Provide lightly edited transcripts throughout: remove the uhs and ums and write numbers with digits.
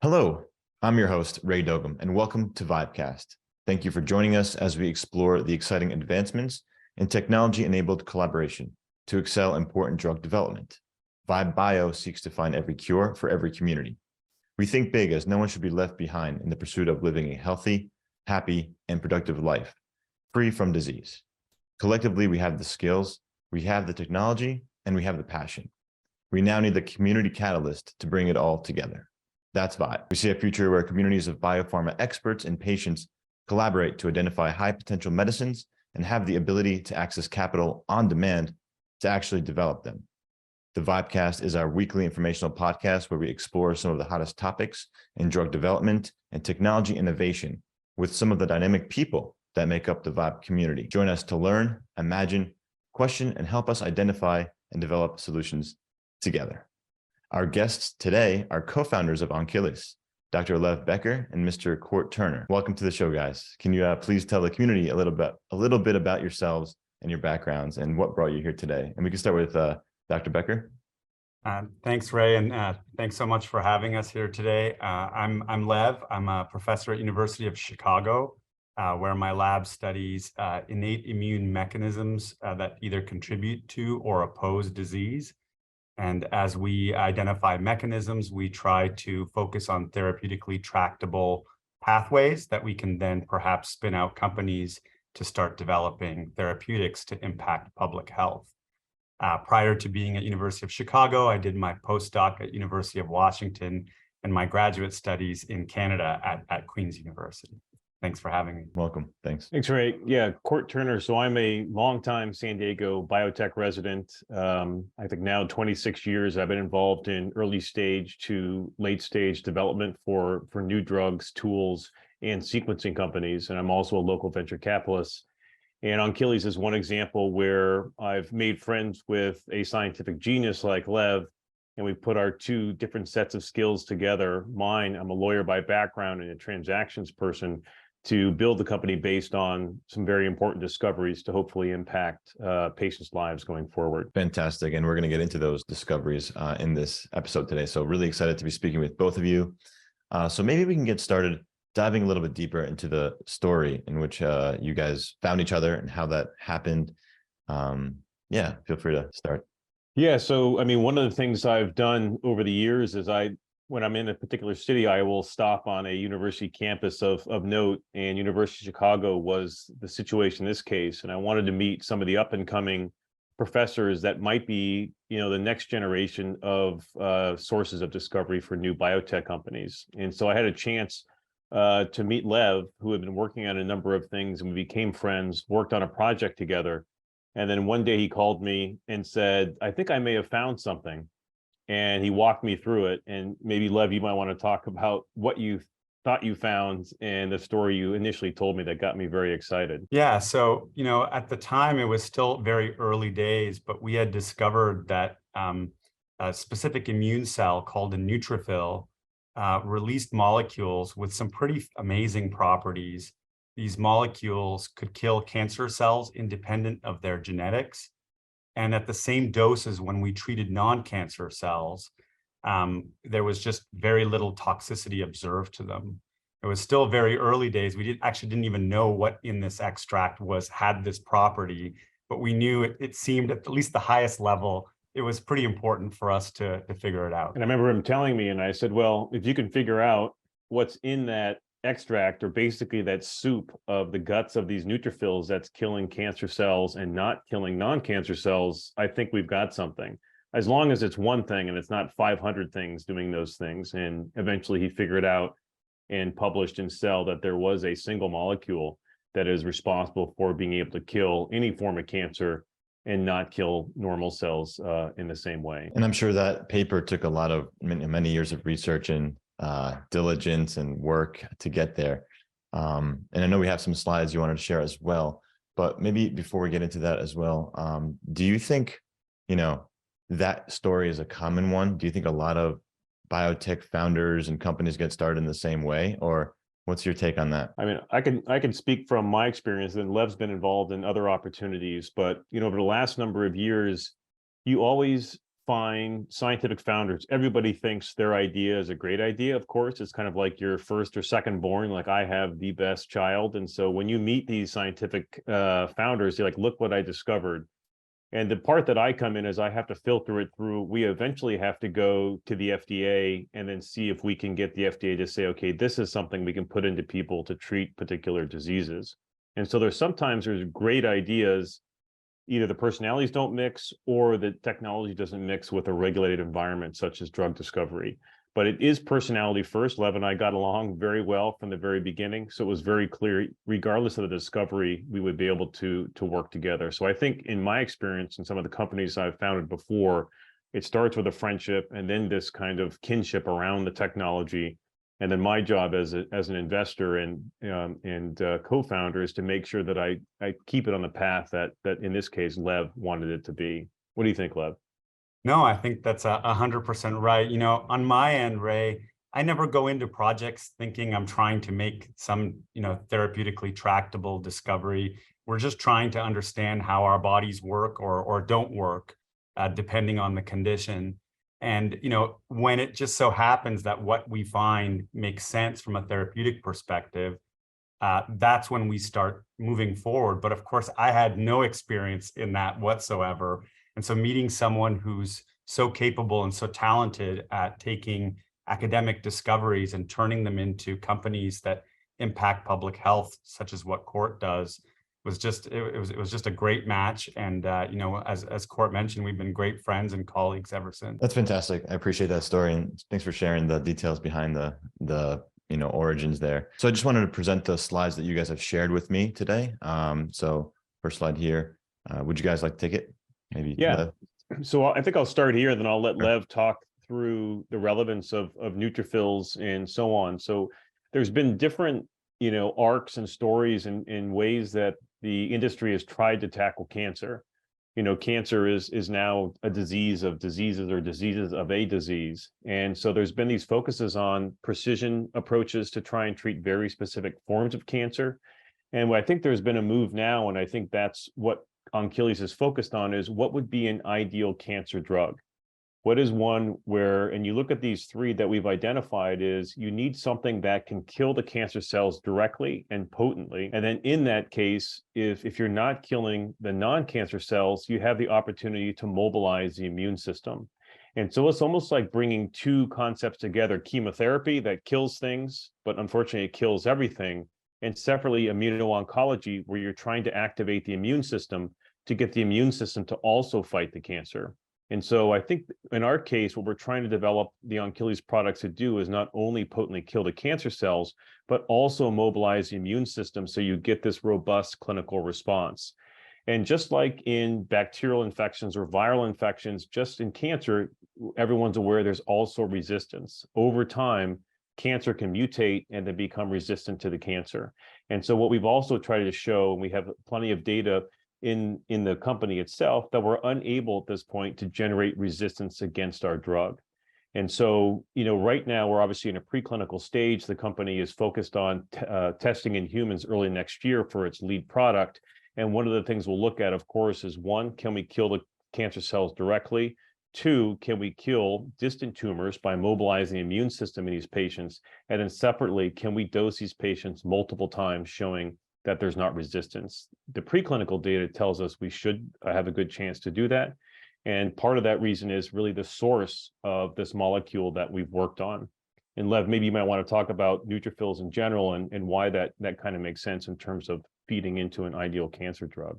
Hello, I'm your host, Ray Dogum, and welcome to VibeCast. Thank you for joining us as we explore the exciting advancements in technology-enabled collaboration to excel important drug development. Vibe Bio seeks to find every cure for every community. We think big as no one should be left behind in the pursuit of living a healthy, happy, and productive life, free from disease. Collectively, we have the skills, we have the technology, and we have the passion. We now need the community catalyst to bring it all together. That's Vibe. We see a future where communities of biopharma experts and patients collaborate to identify high potential medicines and have the ability to access capital on demand to actually develop them. The VibeCast is our weekly informational podcast where we explore some of the hottest topics in drug development and technology innovation with some of the dynamic people that make up the Vibe community. Join us to learn, imagine, question, and help us identify and develop solutions together. Our guests today are co-founders of Onchilles, Dr. Lev Becker and Mr. Court Turner. Welcome to the show, guys. Can you please tell the community a little bit about yourselves and your backgrounds and what brought you here today? And we can start with Dr. Becker. Thanks, Ray, and thanks so much for having us here today. I'm Lev. I'm a professor at University of Chicago, where my lab studies innate immune mechanisms that either contribute to or oppose disease. And as we identify mechanisms, we try to focus on therapeutically tractable pathways that we can then perhaps spin out companies to start developing therapeutics to impact public health. Prior to being at University of Chicago, I did my postdoc at University of Washington and my graduate studies in Canada at Queen's University. Thanks for having me. Welcome. Thanks. Thanks, Ray. Yeah, Court Turner. So I'm a longtime San Diego biotech resident. I think now 26 years I've been involved in early stage to late stage development for new drugs, tools, and sequencing companies. And I'm also a local venture capitalist. And Onchilles is one example where I've made friends with a scientific genius like Lev, and we put our two different sets of skills together. Mine, I'm a lawyer by background and a transactions person, to build the company based on some very important discoveries to hopefully impact patients' lives going forward. Fantastic. And we're going to get into those discoveries in this episode today. So really excited to be speaking with both of you. So maybe we can get started diving a little bit deeper into the story in which you guys found each other and how that happened. Yeah, feel free to start. Yeah, so I mean, one of the things I've done over the years is when I'm in a particular city, I will stop on a university campus of note, and University of Chicago was the situation in this case. And I wanted to meet some of the up and coming professors that might be, the next generation of sources of discovery for new biotech companies. And so I had a chance to meet Lev, who had been working on a number of things, and we became friends, worked on a project together. And then one day he called me and said, I think I may have found something. And he walked me through it. And maybe, Lev, you might want to talk about what you thought you found and the story you initially told me that got me very excited. Yeah, so, at the time, it was still very early days, but we had discovered that a specific immune cell called a neutrophil released molecules with some pretty amazing properties. These molecules could kill cancer cells independent of their genetics. And at the same doses when we treated non-cancer cells, there was just very little toxicity observed to them. It was still very early days. We didn't even know what in this extract had this property, but we knew it seemed at least the highest level, it was pretty important for us to figure it out. And I remember him telling me, and I said, well, if you can figure out what's in that extract, or basically that soup of the guts of these neutrophils that's killing cancer cells and not killing non-cancer cells, I think we've got something. As long as it's one thing and it's not 500 things doing those things. And eventually he figured out and published in Cell that there was a single molecule that is responsible for being able to kill any form of cancer and not kill normal cells in the same way. And I'm sure that paper took a lot of many years of research and diligence and work to get there. And I know we have some slides you wanted to share as well, but maybe before we get into that as well, do you think, that story is a common one? Do you think a lot of biotech founders and companies get started in the same way, or what's your take on that? I mean, I can speak from my experience, and Lev's been involved in other opportunities, but over the last number of years, you always find scientific founders. Everybody thinks their idea is a great idea. Of course, it's kind of like your first or second born, like I have the best child. And so when you meet these scientific founders, you're like, look what I discovered. And the part that I come in is I have to filter it through. We eventually have to go to the FDA and then see if we can get the FDA to say, okay, this is something we can put into people to treat particular diseases. And so there's great ideas, either the personalities don't mix or the technology doesn't mix with a regulated environment such as drug discovery. But it is personality first. Lev and I got along very well from the very beginning. So it was very clear, regardless of the discovery, we would be able to work together. So I think in my experience and some of the companies I've founded before, it starts with a friendship and then this kind of kinship around the technology. And then my job as an investor and co-founder is to make sure that I keep it on the path that in this case, Lev wanted it to be. What do you think, Lev? No, I think that's 100% right. On my end, Ray, I never go into projects thinking I'm trying to make some, therapeutically tractable discovery. We're just trying to understand how our bodies work or don't work, depending on the condition. And, when it just so happens that what we find makes sense from a therapeutic perspective, that's when we start moving forward. But of course, I had no experience in that whatsoever. And so meeting someone who's so capable and so talented at taking academic discoveries and turning them into companies that impact public health, such as what Court does, was just a great match. And as Court mentioned, we've been great friends and colleagues ever since. That's fantastic. I appreciate that story, and thanks for sharing the details behind the origins there. So I just wanted to present the slides that you guys have shared with me today. So first slide here. Would you guys like to take it? Maybe. Yeah. Lev? So I think I'll start here, and then I'll let Lev talk through the relevance of neutrophils and so on. So there's been different, arcs and stories and ways that the industry has tried to tackle cancer. Cancer is now a disease of diseases or diseases of a disease. And so there's been these focuses on precision approaches to try and treat very specific forms of cancer. And I think there's been a move now, and I think that's what Onchilles is focused on, is what would be an ideal cancer drug? What is one where, and you look at these three that we've identified, is you need something that can kill the cancer cells directly and potently. And then in that case, if you're not killing the non-cancer cells, you have the opportunity to mobilize the immune system. And so it's almost like bringing two concepts together: chemotherapy that kills things, but unfortunately it kills everything, and separately immuno-oncology, where you're trying to activate the immune system to get the immune system to also fight the cancer. And so I think in our case, what we're trying to develop the Onchilles products to do is not only potently kill the cancer cells, but also mobilize the immune system so you get this robust clinical response. And just like in bacterial infections or viral infections, just in cancer, everyone's aware there's also resistance. Over time, cancer can mutate and then become resistant to the cancer. And so what we've also tried to show, and we have plenty of data in the company itself, that we're unable at this point to generate resistance against our drug. And so, right now we're obviously in a preclinical stage. The company is focused on testing in humans early next year for its lead product. And one of the things we'll look at, of course, is one, can we kill the cancer cells directly? Two, can we kill distant tumors by mobilizing the immune system in these patients? And then separately, can we dose these patients multiple times, showing that there's not resistance? The preclinical data tells us we should have a good chance to do that. And part of that reason is really the source of this molecule that we've worked on. And Lev, maybe you might want to talk about neutrophils in general and why that kind of makes sense in terms of feeding into an ideal cancer drug.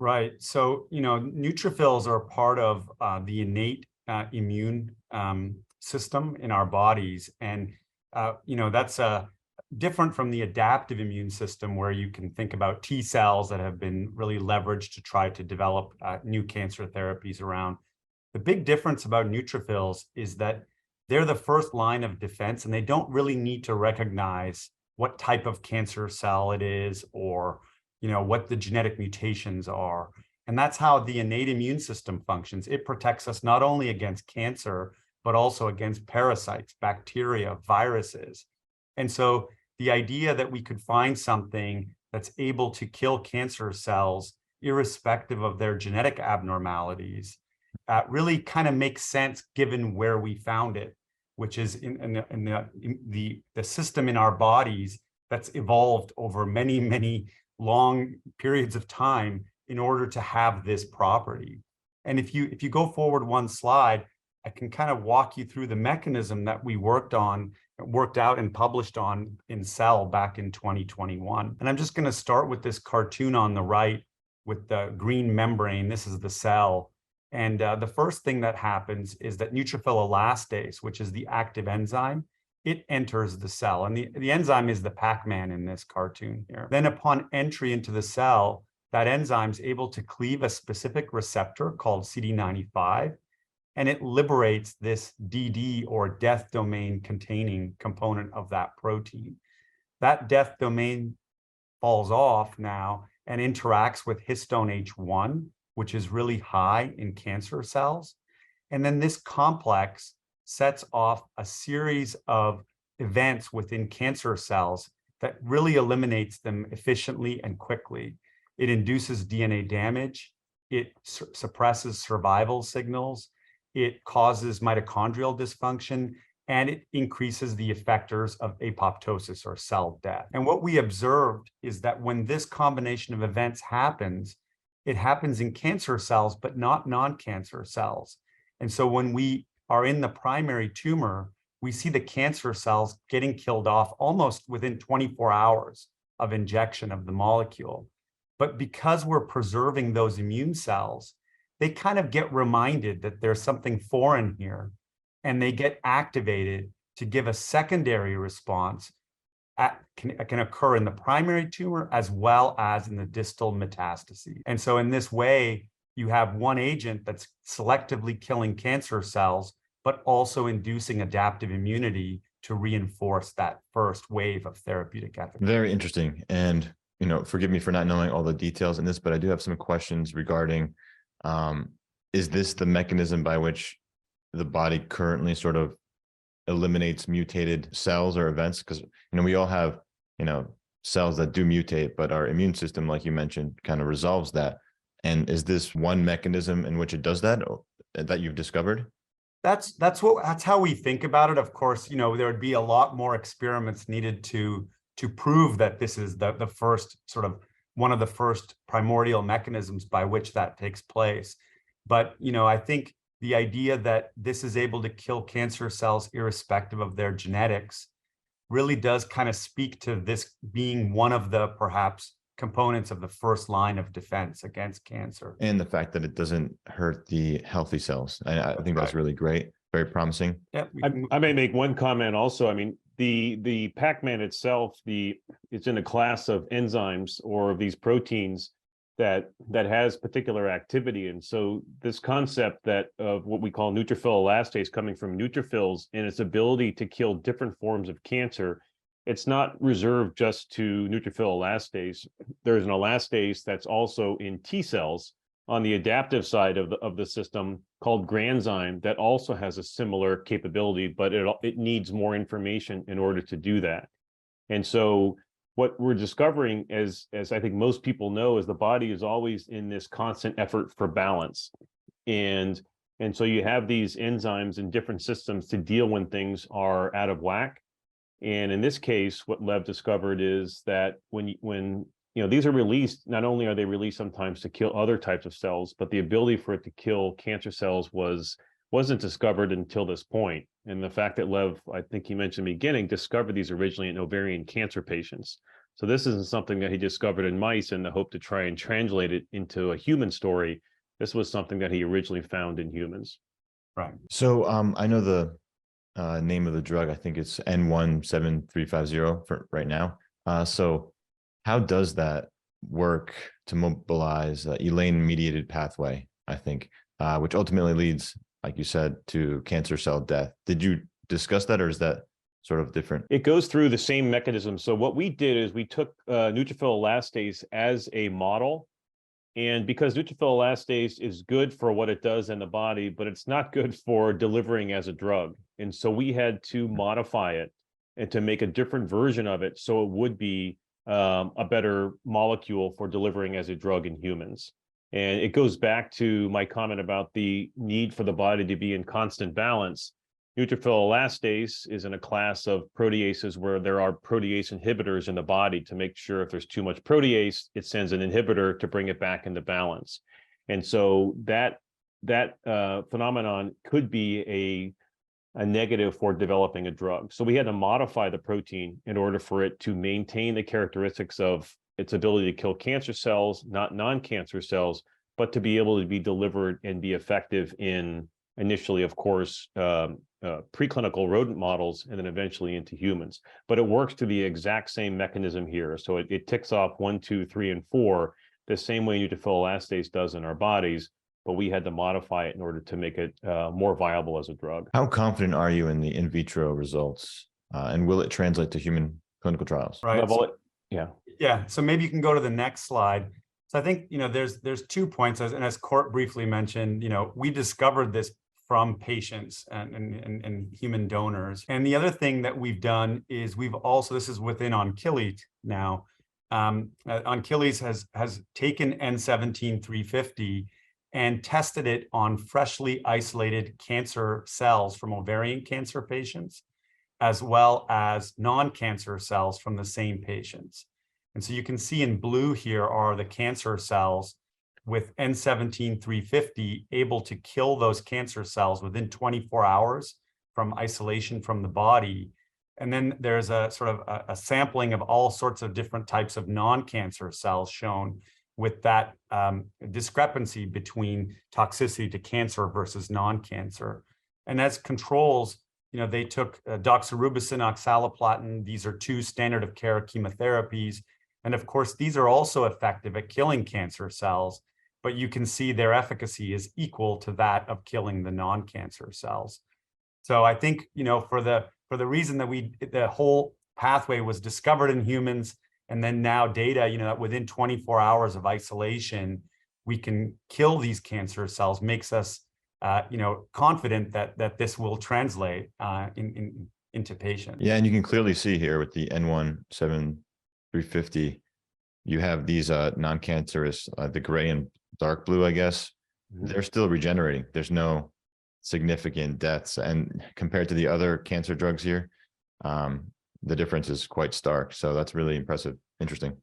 Right. So, neutrophils are part of the innate immune system in our bodies. And, that's different from the adaptive immune system, where you can think about T cells that have been really leveraged to try to develop new cancer therapies around. The big difference about neutrophils is that they're the first line of defense, and they don't really need to recognize what type of cancer cell it is or what the genetic mutations are. And that's how the innate immune system functions. It protects us not only against cancer, but also against parasites, bacteria, viruses. And so the idea that we could find something that's able to kill cancer cells, irrespective of their genetic abnormalities, really kind of makes sense given where we found it, which is in the system in our bodies that's evolved over many, many long periods of time in order to have this property. And if you go forward one slide, I can kind of walk you through the mechanism that we worked out and published on in Cell back in 2021. And I'm just going to start with this cartoon on the right with the green membrane. This is the cell. And the first thing that happens is that neutrophil elastase, which is the active enzyme, it enters the cell. And the enzyme is the Pac-Man in this cartoon here. Then upon entry into the cell, that enzyme is able to cleave a specific receptor called CD95, and it liberates this DD, or death domain containing component of that protein. That death domain falls off now and interacts with histone H1, which is really high in cancer cells. And then this complex sets off a series of events within cancer cells that really eliminates them efficiently and quickly. It induces DNA damage, it suppresses survival signals, it causes mitochondrial dysfunction, and it increases the effectors of apoptosis, or cell death. And what we observed is that when this combination of events happens, it happens in cancer cells, but not non-cancer cells. And so when we are in the primary tumor, we see the cancer cells getting killed off almost within 24 hours of injection of the molecule. But because we're preserving those immune cells, they kind of get reminded that there's something foreign here, and they get activated to give a secondary response can occur in the primary tumor as well as in the distal metastases. And so in this way, you have one agent that's selectively killing cancer cells, but also inducing adaptive immunity to reinforce that first wave of therapeutic efficacy. Very interesting. And, forgive me for not knowing all the details in this, but I do have some questions regarding, is this the mechanism by which the body currently sort of eliminates mutated cells or events? Because we all have cells that do mutate, but our immune system, like you mentioned, kind of resolves that. And is this one mechanism in which it does that you've discovered? That's how we think about it. Of course, there would be a lot more experiments needed to prove that this is the first sort of one of the first primordial mechanisms by which that takes place. But I think the idea that this is able to kill cancer cells irrespective of their genetics really does kind of speak to this being one of the perhaps components of the first line of defense against cancer. And the fact that it doesn't hurt the healthy cells. I think that's really great, very promising. Yeah, I may make one comment also. I mean, the Pac-Man itself, it's in a class of enzymes or of these proteins that has particular activity. And so this concept of what we call neutrophil elastase coming from neutrophils and its ability to kill different forms of cancer, it's not reserved just to neutrophil elastase. There's an elastase that's also in T cells on the adaptive side of the system called granzyme that also has a similar capability, but it needs more information in order to do that. And so what we're discovering, as I think most people know, is the body is always in this constant effort for balance. And so you have these enzymes in different systems to deal when things are out of whack. And in this case, what Lev discovered is that when these are released, not only are they released sometimes to kill other types of cells, but the ability for it to kill cancer cells wasn't discovered until this point. And the fact that Lev, I think he mentioned in the beginning, discovered these originally in ovarian cancer patients. So this isn't something that he discovered in mice in the hope to try and translate it into a human story. This was something that he originally found in humans. Right. So I know the name of the drug. I think it's N17350 for right now. So how does that work to mobilize ELANE-mediated pathway, I think, which ultimately leads, like you said, to cancer cell death? Did you discuss that, or is that sort of different? It goes through the same mechanism. So what we did is we took neutrophil elastase as a model. And because neutrophil elastase is good for what it does in the body, but it's not good for delivering as a drug. And so we had to modify it and to make a different version of it so it would be a better molecule for delivering as a drug in humans. And it goes back to my comment about the need for the body to be in constant balance. Neutrophil elastase is in a class of proteases where there are protease inhibitors in the body to make sure if there's too much protease, it sends an inhibitor to bring it back into balance. And so that phenomenon could be a negative for developing a drug. So we had to modify the protein in order for it to maintain the characteristics of its ability to kill cancer cells, not non-cancer cells, but to be able to be delivered and be effective in initially, of course, preclinical rodent models, and then eventually into humans. But it works to the exact same mechanism here. So it ticks off 1, 2, 3, and 4, the same way neutrophil elastase does in our bodies, but we had to modify it in order to make it more viable as a drug. How confident are you in the in vitro results, and will it translate to human clinical trials? Right. Yeah. So maybe you can go to the next slide. So I think, there's 2 points, and as Court briefly mentioned, we discovered this from patients and human donors. And the other thing that we've done is this is within Onchilles now. Onchilles has taken N17350 and tested it on freshly isolated cancer cells from ovarian cancer patients, as well as non-cancer cells from the same patients. And so you can see in blue here are the cancer cells with N17350 able to kill those cancer cells within 24 hours from isolation from the body. And then there's a sort of a sampling of all sorts of different types of non-cancer cells shown with that discrepancy between toxicity to cancer versus non-cancer. And as controls, they took doxorubicin, oxaliplatin. These are 2 standard of care chemotherapies. And of course, these are also effective at killing cancer cells, but you can see their efficacy is equal to that of killing the non-cancer cells. So I think, for the reason that the whole pathway was discovered in humans, and then now data, that within 24 hours of isolation, we can kill these cancer cells, makes us, confident that this will translate into patients. Yeah, and you can clearly see here with the N17350, you have these non-cancerous, the gray and dark blue, I guess. Mm-hmm. They're still regenerating. There's no significant deaths. And compared to the other cancer drugs here, the difference is quite stark. So that's really impressive. Interesting.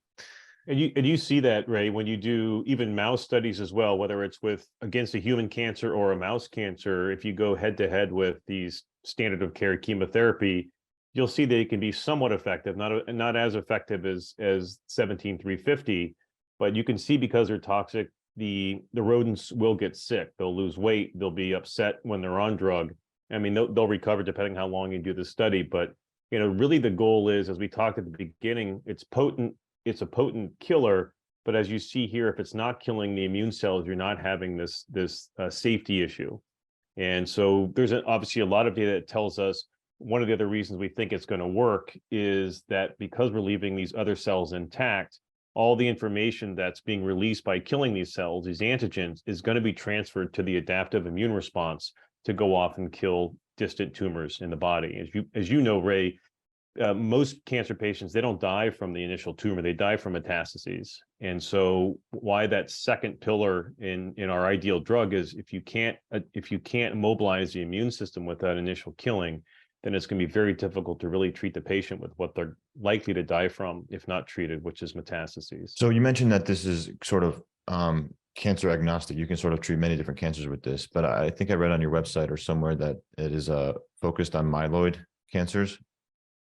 And you see that, Ray, when you do even mouse studies as well, whether it's against a human cancer or a mouse cancer, if you go head to head with these standard of care chemotherapy, you'll see that it can be somewhat effective, not as effective as 17350, but you can see because they're toxic, the rodents will get sick. They'll lose weight. They'll be upset when they're on drug. I mean, they'll recover depending how long you do the study. But, really the goal is, as we talked at the beginning, it's potent. It's a potent killer. But as you see here, if it's not killing the immune cells, you're not having this safety issue. And so there's obviously a lot of data that tells us one of the other reasons we think it's going to work is that because we're leaving these other cells intact, all the information that's being released by killing these cells, these antigens, is going to be transferred to the adaptive immune response to go off and kill distant tumors in the body. As you know, Ray, most cancer patients, they don't die from the initial tumor, they die from metastases. And so why that second pillar in our ideal drug is if you can't mobilize the immune system with that initial killing, then it's going to be very difficult to really treat the patient with what they're likely to die from if not treated, which is metastases. So you mentioned that this is sort of cancer agnostic. You can sort of treat many different cancers with this, but I think I read on your website or somewhere that it is focused on myeloid cancers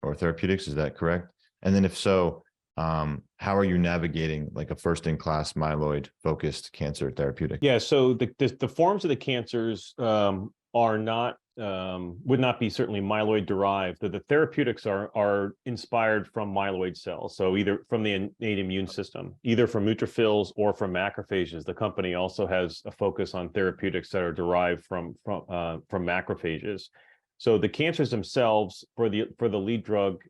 or therapeutics. Is that correct? And then if so, how are you navigating like a first-in-class myeloid focused cancer therapeutic? Yeah, so the forms of the cancers are not would not be certainly myeloid derived. The therapeutics are inspired from myeloid cells, so either from the innate immune system, either from neutrophils or from macrophages. The company also has a focus on therapeutics that are derived from macrophages. So the cancers themselves for the lead drug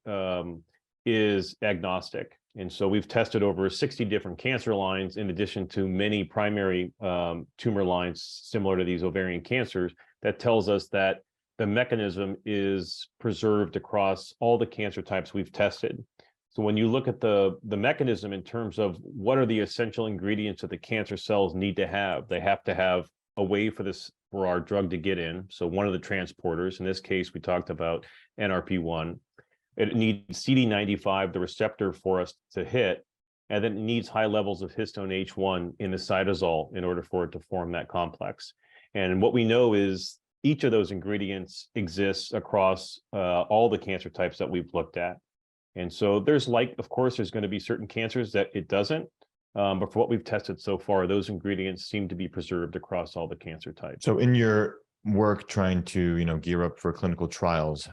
is agnostic. And so we've tested over 60 different cancer lines in addition to many primary tumor lines similar to these ovarian cancers. That tells us that the mechanism is preserved across all the cancer types we've tested. So when you look at the mechanism in terms of what are the essential ingredients that the cancer cells need to have, they have to have a way for our drug to get in. So one of the transporters, in this case, we talked about NRP1. It needs CD95, the receptor for us to hit, and then it needs high levels of histone H1 in the cytosol in order for it to form that complex. And what we know is each of those ingredients exists across all the cancer types that we've looked at. And so of course, there's going to be certain cancers that it doesn't. But for what we've tested so far, those ingredients seem to be preserved across all the cancer types. So in your work trying to, gear up for clinical trials,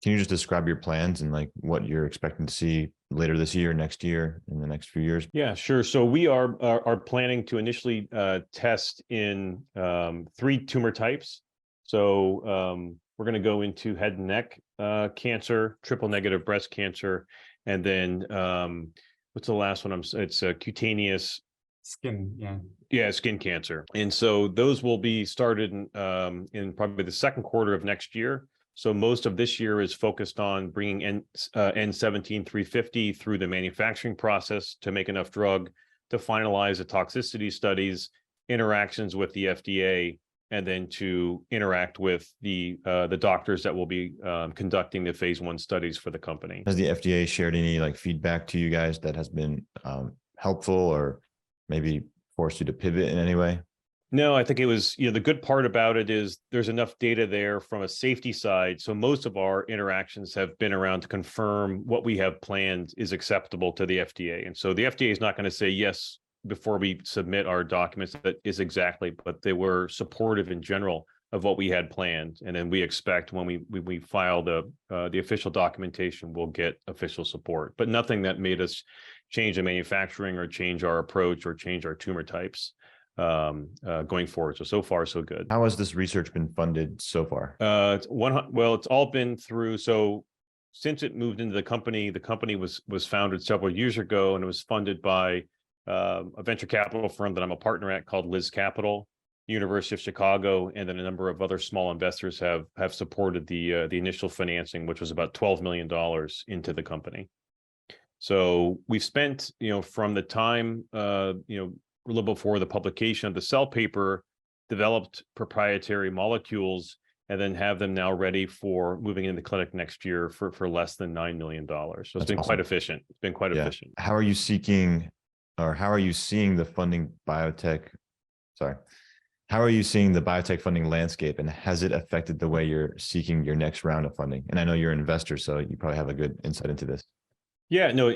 can you just describe your plans and like what you're expecting to see later this year, next year, in the next few years? Yeah, sure. So we are planning to initially test in 3 tumor types. So we're going to go into head and neck cancer, triple negative breast cancer, and then what's the last one? It's cutaneous Skin, skin cancer. And so those will be started in probably the second quarter of next year. So most of this year is focused on bringing N17350 through the manufacturing process to make enough drug to finalize the toxicity studies, interactions with the FDA, and then to interact with the doctors that will be conducting the phase 1 studies for the company. Has the FDA shared any like feedback to you guys that has been helpful or maybe forced you to pivot in any way? No, I think it was, the good part about it is there's enough data there from a safety side. So most of our interactions have been around to confirm what we have planned is acceptable to the FDA. And so the FDA is not going to say yes before we submit our documents that is exactly, but they were supportive in general of what we had planned. And then we expect when we file the official documentation, we'll get official support, but nothing that made us change the manufacturing or change our approach or change our tumor types going forward. So far, so good. How has this research been funded so far? It's all been through. So since it moved into the company was founded several years ago, and it was funded by a venture capital firm that I'm a partner at called LYZZ Capital, University of Chicago, and then a number of other small investors have supported the initial financing, which was about $12 million into the company. So we've spent, from the time, a little before the publication of the Cell paper, developed proprietary molecules, and then have them now ready for moving into the clinic next year for less than $9 million. So it's been quite efficient. It's been quite efficient. How are you seeing the funding biotech? How are you seeing the biotech funding landscape, and has it affected the way you're seeking your next round of funding? And I know you're an investor, so you probably have a good insight into this. Yeah, no,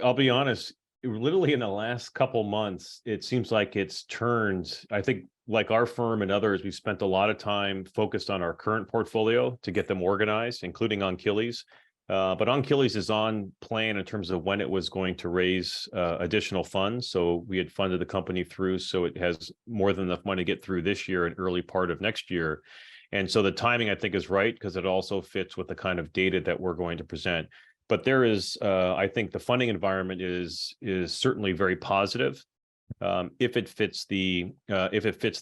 I'll be honest, literally in the last couple months, it seems like it's turned. I think like our firm and others, we've spent a lot of time focused on our current portfolio to get them organized, including Onchilles. But Onchilles is on plan in terms of when it was going to raise additional funds. So we had funded the company through, so it has more than enough money to get through this year and early part of next year. And so the timing, I think, is right because it also fits with the kind of data that we're going to present. But there is, I think the funding environment is certainly very positive if it fits the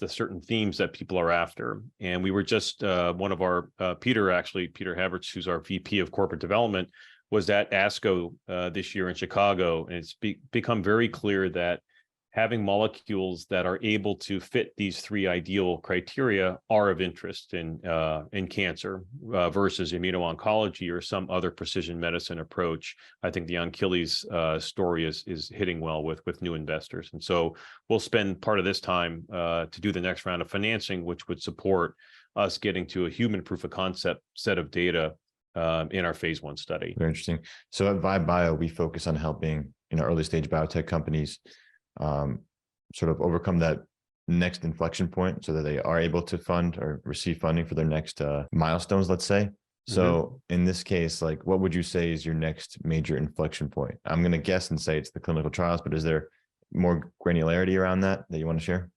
certain themes that people are after. And we were just one of our Peter Havertz, who's our VP of Corporate Development, was at ASCO this year in Chicago, and it's become very clear that having molecules that are able to fit these 3 ideal criteria are of interest in cancer versus immuno-oncology or some other precision medicine approach. I think the Onchilles story is hitting well with new investors. And so we'll spend part of this time to do the next round of financing, which would support us getting to a human proof of concept set of data in our phase 1 study. Very interesting. So at Vibe Bio, we focus on helping early stage biotech companies sort of overcome that next inflection point so that they are able to fund or receive funding for their next milestones, let's say. So in this case, like, what would you say is your next major inflection point? I'm going to guess and say it's the clinical trials, but is there more granularity around that you want to share?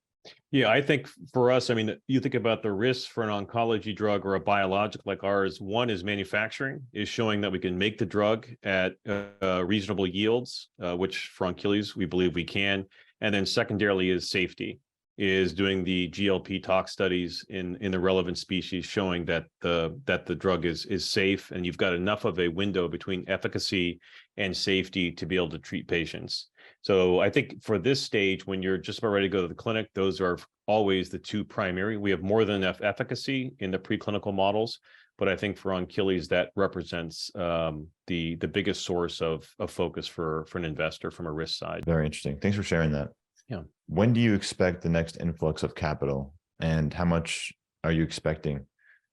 Yeah, I think for us, I mean, you think about the risks for an oncology drug or a biologic like ours. One is manufacturing, is showing that we can make the drug at reasonable yields, which for Achilles, we believe we can. And then secondarily is safety. is doing the GLP tox studies in the relevant species, showing that the drug is safe, and you've got enough of a window between efficacy and safety to be able to treat patients. So I think for this stage, when you're just about ready to go to the clinic, those are always the two primary. We have more than enough efficacy in the preclinical models, but I think for Onchilles, that represents the biggest source of focus for an investor from a risk side. Very interesting. Thanks for sharing that. Yeah. When do you expect the next influx of capital, and how much are you expecting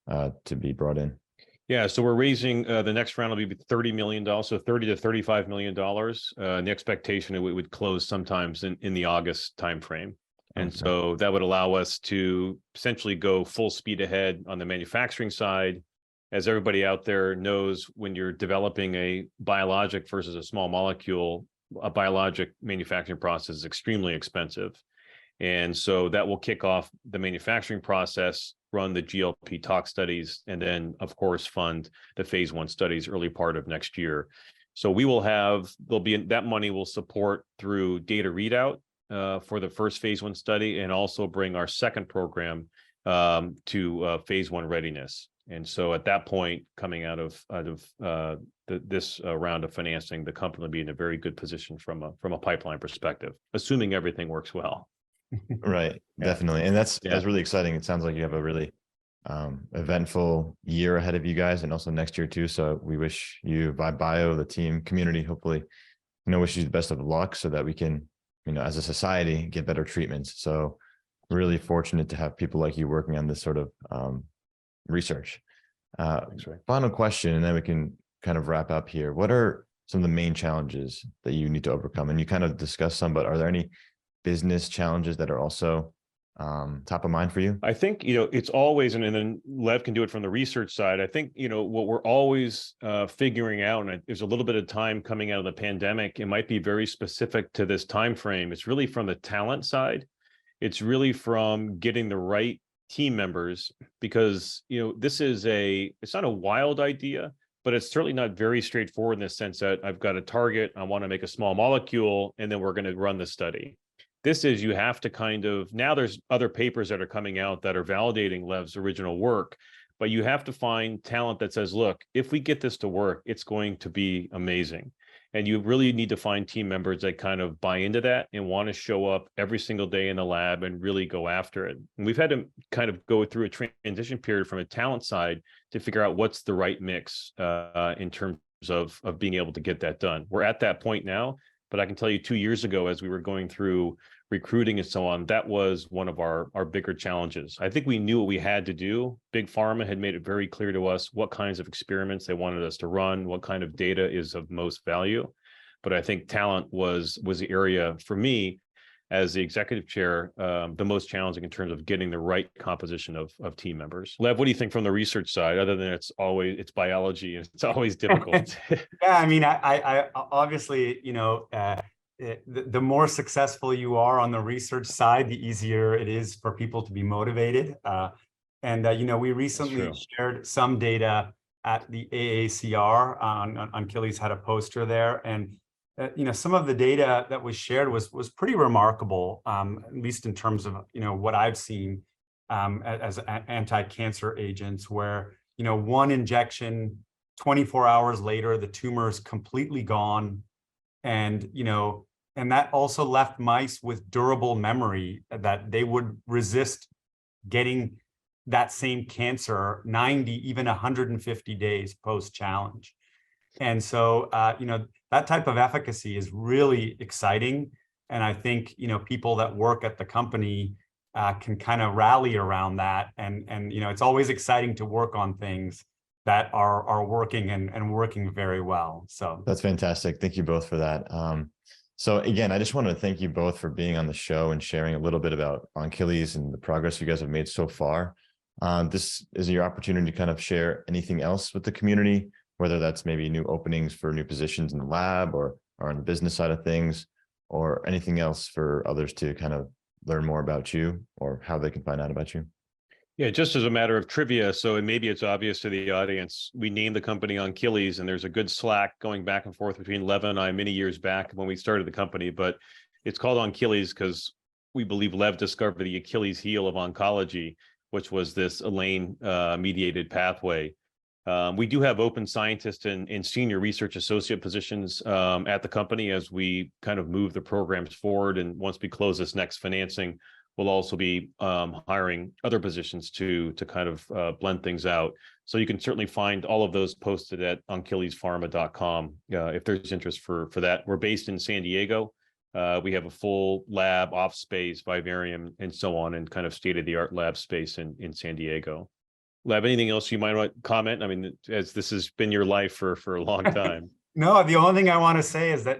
to be brought in? Yeah, so we're raising, the next round will be $30 million, so $30 to $35 million. And the expectation it would close sometimes in the August timeframe. And so that would allow us to essentially go full speed ahead on the manufacturing side. As everybody out there knows, when you're developing a biologic versus a small molecule, a biologic manufacturing process is extremely expensive. And so that will kick off the manufacturing process, run the GLP tox studies, and then, of course, fund the phase 1 studies early part of next year. So we will have, that money will support through data readout for the first phase 1 study, and also bring our second program to phase 1 readiness. And so at that point, coming out of this round of financing, the company will be in a very good position from a pipeline perspective, assuming everything works well. Right, definitely. And that's really exciting. It sounds like you have a really eventful year ahead of you guys, and also next year too. So we wish you, VibeBio, the team, community, hopefully, wish you the best of luck, so that we can, as a society, get better treatments. So really fortunate to have people like you working on this sort of research. Final question, and then we can kind of wrap up here. What are some of the main challenges that you need to overcome? And you kind of discussed some, but are there any business challenges that are also top of mind for you? I think, it's always, and then Lev can do it from the research side. I think, what we're always figuring out, and there's a little bit of time coming out of the pandemic, it might be very specific to this time frame. It's really from the talent side. It's really from getting the right team members, because, this is it's not a wild idea, but it's certainly not very straightforward in the sense that I've got a target, I want to make a small molecule, and then we're going to run the study. This is, you have to now there's other papers that are coming out that are validating Lev's original work, but you have to find talent that says, look, if we get this to work, it's going to be amazing. And you really need to find team members that kind of buy into that and want to show up every single day in the lab and really go after it. And we've had to kind of go through a transition period from a talent side to figure out what's the right mix in terms of being able to get that done. We're at that point now. But I can tell you 2 years ago, as we were going through recruiting and so on, that was one of our bigger challenges. I think we knew what we had to do. Big Pharma had made it very clear to us what kinds of experiments they wanted us to run, what kind of data is of most value. But I think talent was the area for me, as the executive chair, the most challenging in terms of getting the right composition of team members. Lev, what do you think from the research side, other than it's biology and it's always difficult? Yeah, I mean, I obviously, the more successful you are on the research side, the easier it is for people to be motivated. We recently shared some data at the AACR on Achilles had a poster there, and some of the data that was shared was pretty remarkable, at least in terms of, what I've seen as anti-cancer agents, where, one injection, 24 hours later, the tumor is completely gone. And, and that also left mice with durable memory that they would resist getting that same cancer 90, even 150 days post-challenge. And so, that type of efficacy is really exciting. And I think, people that work at the company can kind of rally around that. And it's always exciting to work on things that are working and working very well. So that's fantastic. Thank you both for that. So again, I just want to thank you both for being on the show and sharing a little bit about Onchilles and the progress you guys have made so far. This is your opportunity to kind of share anything else with the community, whether that's maybe new openings for new positions in the lab or on the business side of things, or anything else for others to kind of learn more about you or how they can find out about you. Yeah, just as a matter of trivia, so maybe it's obvious to the audience, we named the company Onchilles, and there's a good Slack going back and forth between Lev and I many years back when we started the company, but it's called Onchilles because we believe Lev discovered the Achilles heel of oncology, which was this ELANE mediated pathway. We do have open scientist and senior research associate positions at the company as we kind of move the programs forward. And once we close this next financing, we'll also be hiring other positions to kind of blend things out. So you can certainly find all of those posted at onchillespharma.com if there's interest for that. We're based in San Diego. We have a full lab, office space, vivarium, and so on, and kind of state-of-the-art lab space in San Diego. Lev, anything else you might want to comment? I mean, as this has been your life for a long time. No, the only thing I want to say is that,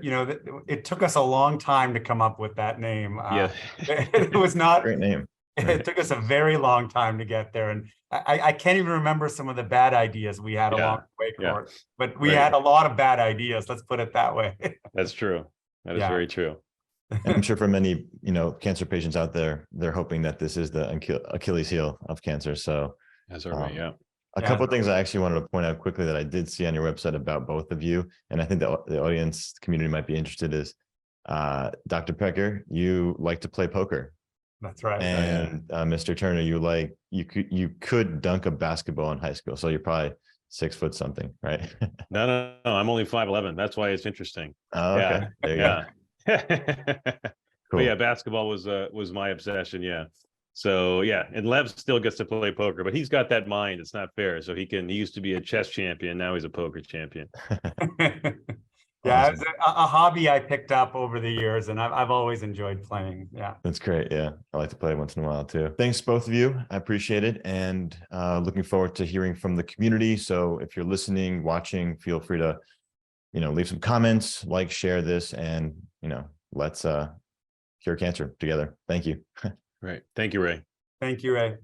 it took us a long time to come up with that name. Yeah. It was not Great name. It took us a very long time to get there. And I can't even remember some of the bad ideas we had along the way, Court. But we had a lot of bad ideas. Let's put it that way. That's true. That is very true. And I'm sure for many, cancer patients out there, they're hoping that this is the Achilles heel of cancer. So that's all right. Yeah. A couple of things I actually wanted to point out quickly that I did see on your website about both of you, and I think the audience community might be interested is, Dr. Becker, you like to play poker. That's right. And Mr. Turner, you could dunk a basketball in high school, so you're probably 6 foot something, right? No, I'm only 5'11". That's why it's interesting. Oh, okay. There you go. Cool. But yeah, basketball was my obsession. Yeah. So yeah, and Lev still gets to play poker, but he's got that mind. It's not fair. So he used to be a chess champion. Now he's a poker champion. Yeah, it's a hobby I picked up over the years, and I've always enjoyed playing. Yeah. That's great. Yeah. I like to play once in a while too. Thanks, both of you. I appreciate it. And looking forward to hearing from the community. So if you're listening, watching, feel free to, leave some comments, share this, and, let's cure cancer together. Thank you. Right. Thank you, Ray. Thank you, Ray.